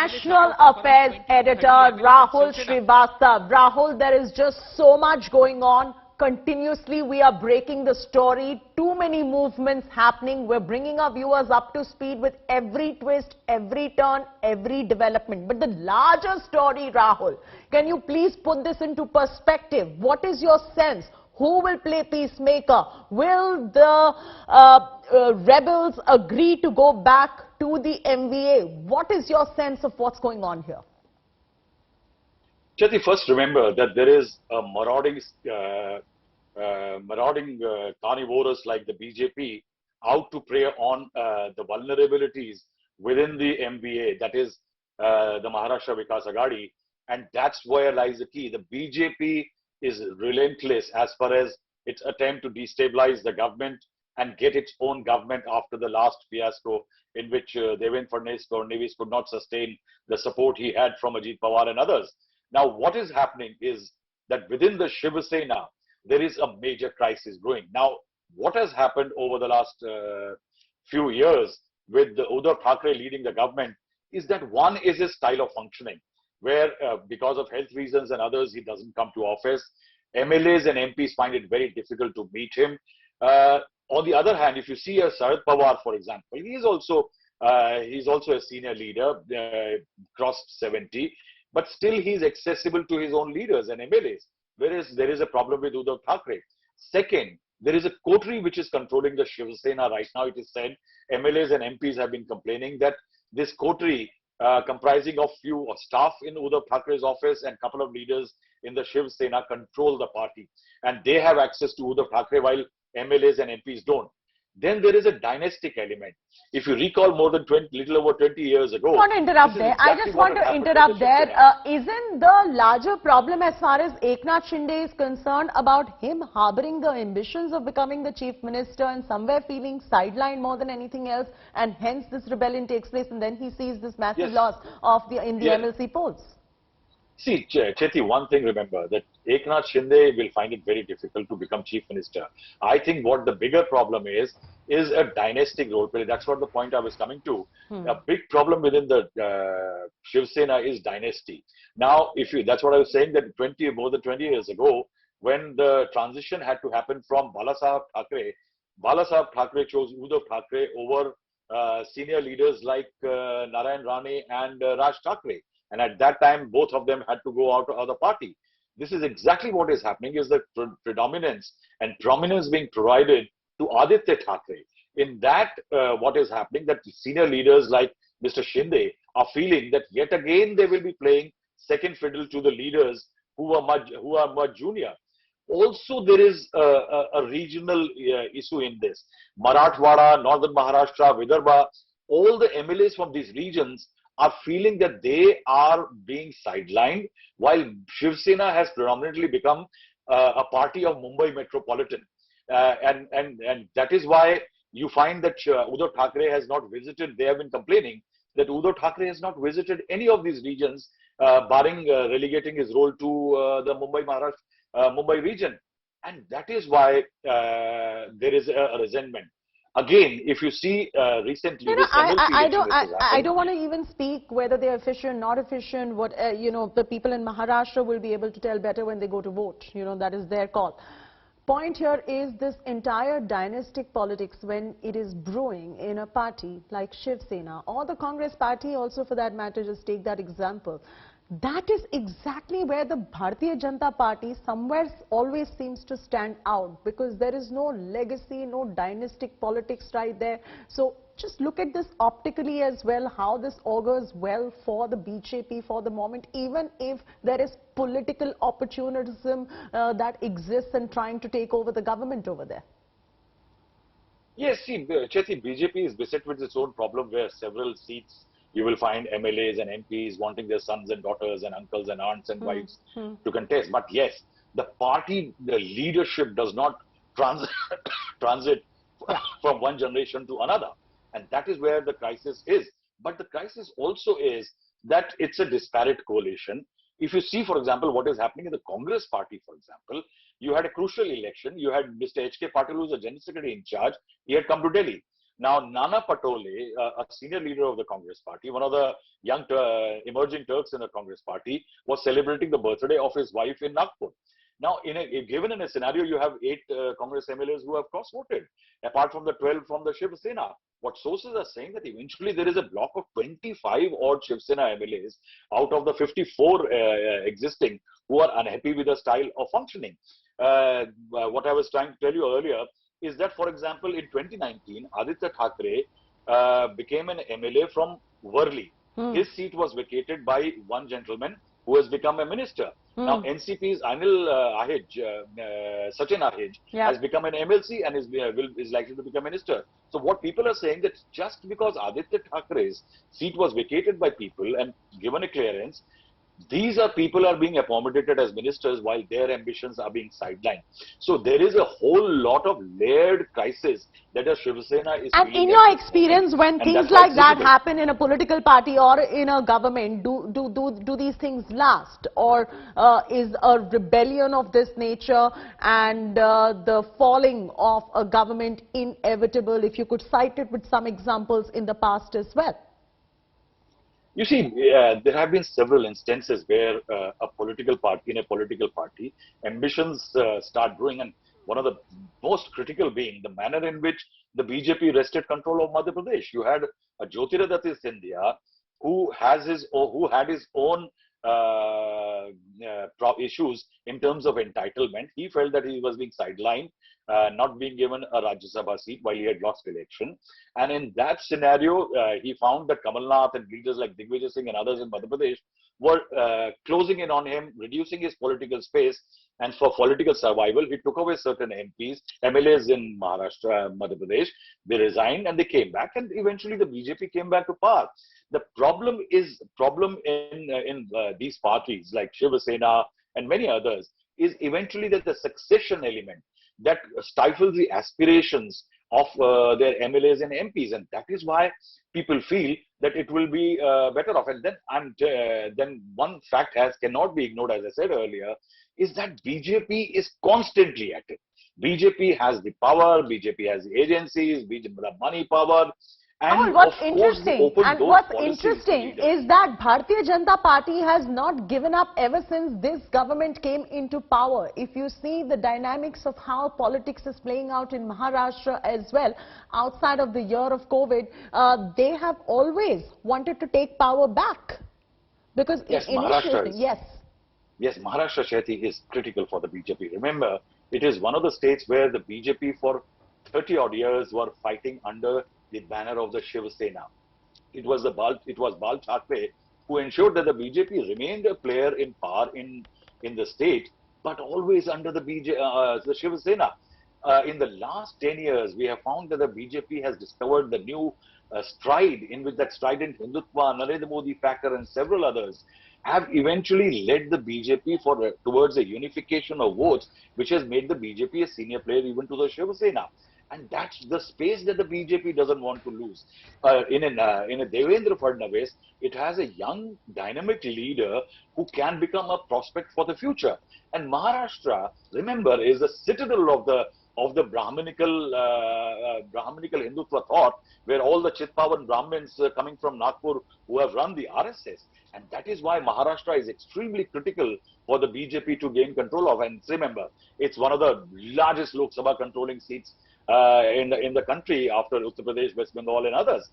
International Affairs Editor Rahul Srivastava. Rahul, there is just so much going on. Continuously, we are breaking the story. Too many movements happening. We're bringing our viewers up to speed with every twist, every turn, every development. But the larger story, Rahul, can you please put this into perspective? What is your sense? Who will play peacemaker? Will the rebels agree to go back to the MVA? What is your sense of what's going on here? Chati, first remember that there is a marauding carnivores like the BJP out to prey on the vulnerabilities within the MVA, that is the Maharashtra Vikas Aghadi, and that's where lies the key. The BJP is relentless as far as its attempt to destabilize the government and get its own government after the last fiasco in which Devendra Fadnavis could not sustain the support he had from Ajit Pawar and others. Now, what is happening is that within the Shiv Sena, there is a major crisis brewing. Now, what has happened over the last few years with the Uddhav Thackeray leading the government is that one is his style of functioning, where because of health reasons and others, he doesn't come to office. MLAs and MPs find it very difficult to meet him. On the other hand, if you see a Sharad Pawar, for example, he's also a senior leader, crossed 70. But still he is accessible to his own leaders and MLAs, whereas there is a problem with Uddhav Thackeray. Second, there is a coterie which is controlling the Shiv Sena right now. It is said MLAs and MPs have been complaining that this coterie comprising of few staff in Uddhav Thackeray's office and couple of leaders in the Shiv Sena control the party. And they have access to Uddhav Thackeray while MLAs and MPs don't. Then there is a dynastic element. If you recall, more than little over 20 years ago. I just want to interrupt there. Isn't the larger problem as far as Eknath Shinde is concerned about him harboring the ambitions of becoming the chief minister and somewhere feeling sidelined more than anything else, and hence this rebellion takes place and then he sees this massive loss of the MLC polls? See, Cheti, one thing remember, that Eknath Shinde will find it very difficult to become chief minister. I think what the bigger problem is a dynastic role play. That's what the point I was coming to. A big problem within the Shiv Sena is dynasty. Now, that's what I was saying, that more than 20 years ago, when the transition had to happen from Balasaheb Thackeray chose Uddhav Thackeray over senior leaders like Narayan Rane and Raj Thackeray. And at that time, both of them had to go out of the party. This is exactly what is happening, is the predominance and prominence being provided to Aditya Thackeray. In that, what is happening, that senior leaders like Mr. Shinde are feeling that yet again they will be playing second fiddle to the leaders who are much junior. Also, there is a regional issue in this. Marathwada, Northern Maharashtra, Vidarbha, all the MLAs from these regions are feeling that they are being sidelined, while Shiv Sena has predominantly become a party of Mumbai Metropolitan. And that is why you find that Uddhav Thackeray has not visited. They have been complaining that Uddhav Thackeray has not visited any of these regions, barring relegating his role to the Mumbai region. And that is why there is a resentment. Again, if you see recently, I don't want to even speak whether they're efficient, not efficient. What the people in Maharashtra will be able to tell better when they go to vote. That is their call. Point here is this entire dynastic politics, when it is brewing in a party like Shiv Sena or the Congress party also, for that matter, just take that example. That is exactly where the Bharatiya Janata Party somewhere always seems to stand out, because there is no legacy, no dynastic politics right there. So just look at this optically as well, how this augurs well for the BJP for the moment, even if there is political opportunism that exists and trying to take over the government over there. Yes, see, Cheti, BJP is beset with its own problem, where several seats you will find MLAs and MPs wanting their sons and daughters and uncles and aunts and wives to contest. But yes, the party, the leadership does not transit from one generation to another. And that is where the crisis is. But the crisis also is that it's a disparate coalition. If you see, for example, what is happening in the Congress party, for example, you had a crucial election. You had Mr. H.K. Patil, who was the General Secretary in charge. He had come to Delhi. Now, Nana Patole, a senior leader of the Congress party, one of the young emerging Turks in the Congress party, was celebrating the birthday of his wife in Nagpur. Now, given in a scenario, you have 8 Congress MLAs who have cross-voted, apart from the 12 from the Shiv Sena. What sources are saying that eventually there is a block of 25 odd Shiv Sena MLAs out of the 54 existing who are unhappy with the style of functioning. What I was trying to tell you earlier is that, for example, in 2019, Aditya Thackeray became an MLA from Worli. His seat was vacated by one gentleman who has become a minister. Now, NCP's Sachin Ahij has become an MLC and is likely to become a minister. So what people are saying that just because Aditya Thackeray's seat was vacated by people and given a clearance, these people are being accommodated as ministers while their ambitions are being sidelined. So there is a whole lot of layered crisis that a Shiv Sena is and feeling. In your experience, when things like that happen in a political party or in a government, do these things last, or is a rebellion of this nature and the falling of a government inevitable? If you could cite it with some examples in the past as well. You see, there have been several instances where a political party, ambitions start growing, and one of the most critical being the manner in which the BJP wrested control of Madhya Pradesh. You had a Jyotiraditta Scindia who had his own issues in terms of entitlement. He felt that he was being sidelined, not being given a Rajya Sabha seat while he had lost election. And in that scenario, he found that Kamal Nath and leaders like Digvijay Singh and others in Madhya Pradesh were closing in on him, reducing his political space. And for political survival, he took away certain MPs, MLAs in Maharashtra, Madhya Pradesh. They resigned and they came back, and eventually the BJP came back to power. The problem in these parties like Shiv Sena and many others is eventually that the succession element that stifles the aspirations of their MLAs and MPs, and that is why people feel that it will be better off. And then one fact cannot be ignored, as I said earlier, is that BJP is constantly active. BJP has the power, BJP has the agencies, BJP the money power. And what's interesting is that Bharatiya Janata Party has not given up ever since this government came into power. If you see the dynamics of how politics is playing out in Maharashtra as well, outside of the year of COVID, they have always wanted to take power back. Because Maharashtra Sheti is critical for the BJP. Remember, it is one of the states where the BJP for 30 odd years were fighting under the banner of the Shiv Sena. It was Bal Thackeray who ensured that the BJP remained a player in power in the state, but always under the Shiv Sena. In the last 10 years, we have found that the BJP has discovered the new stride, in which that strident Hindutva, Narendra Modi factor and several others have eventually led the BJP towards a unification of votes, which has made the BJP a senior player even to the Shiv Sena. And that's the space that the BJP doesn't want to lose. In a Devendra Fadnavis, it has a young, dynamic leader who can become a prospect for the future. And Maharashtra, remember, is the citadel of the Brahminical Hindutva thought, where all the Chitpavan Brahmins coming from Nagpur who have run the RSS. And that is why Maharashtra is extremely critical for the BJP to gain control of. And remember, it's one of the largest Lok Sabha controlling seats in the country after Uttar Pradesh, West Bengal and others.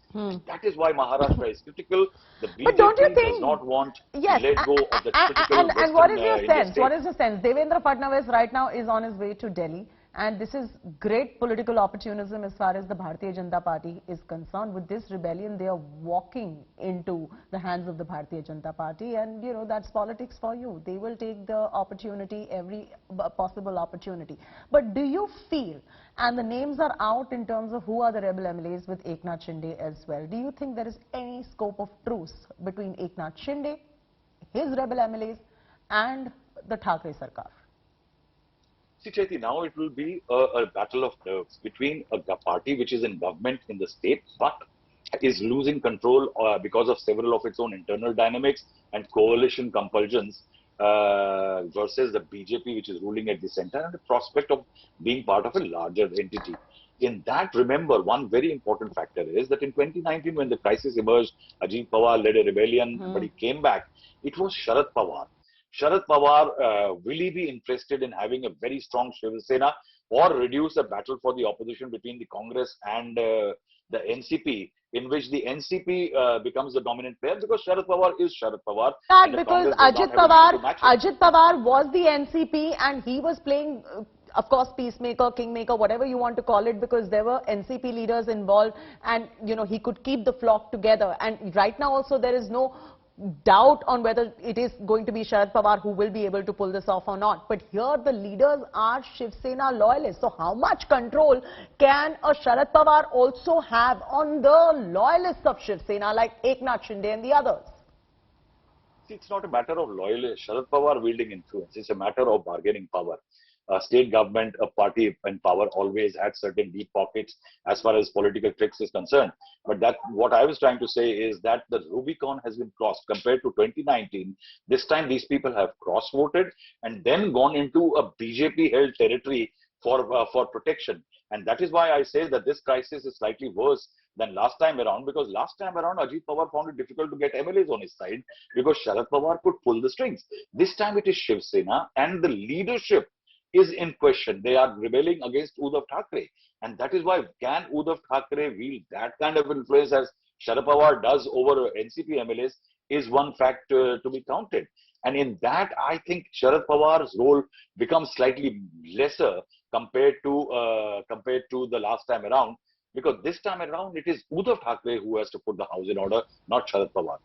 That is why Maharashtra is critical. The BJP does not want to let go of the critical and what is your sense? What is the sense? Devendra Fadnavis right now is on his way to Delhi. And this is great political opportunism as far as the Bharatiya Janata Party is concerned. With this rebellion, they are walking into the hands of the Bharatiya Janata Party, and you know, that's politics for you. They will take the opportunity, every possible opportunity. But do you feel, and the names are out in terms of who are the rebel MLAs with Eknath Shinde as well, do you think there is any scope of truce between Eknath Shinde, his rebel MLAs and the Thackeray Sarkar? See, Chaiti, now it will be a battle of nerves between a party which is in government in the state but is losing control because of several of its own internal dynamics and coalition compulsions versus the BJP which is ruling at the center and the prospect of being part of a larger entity. in that, remember, one very important factor is that in 2019, when the crisis emerged, Ajit Pawar led a rebellion, but he came back. It was Sharad Pawar. Sharad Pawar, will he be interested in having a very strong Shiv Sena or reduce a battle for the opposition between the Congress and the NCP, in which the NCP becomes the dominant player, because Sharad Pawar is Sharad Pawar. That because Ajit Pawar was the NCP and he was playing, of course, peacemaker, kingmaker, whatever you want to call it, because there were NCP leaders involved and, he could keep the flock together. And right now also there is no doubt on whether it is going to be Sharad Pawar who will be able to pull this off or not. But here the leaders are Shiv Sena loyalists. So how much control can a Sharad Pawar also have on the loyalists of Shiv Sena like Eknath Shinde and the others? See, it's not a matter of loyalist Sharad Pawar wielding influence. It's a matter of bargaining power. A state government, a party in power always had certain deep pockets as far as political tricks is concerned. But that, what I was trying to say is that the Rubicon has been crossed compared to 2019. This time these people have cross-voted and then gone into a BJP-held territory for protection. And that is why I say that this crisis is slightly worse than last time around, because last time around Ajit Pawar found it difficult to get MLAs on his side because Sharad Pawar could pull the strings. This time it is Shiv Sena and the leadership is in question. They are rebelling against Uddhav Thackeray. And that is why, can Uddhav Thackeray wield that kind of influence as Sharad Pawar does over NCP MLAs is one fact to be counted. And in that, I think Sharad Pawar's role becomes slightly lesser compared to the last time around, because this time around it is Uddhav Thackeray who has to put the house in order, not Sharad Pawar.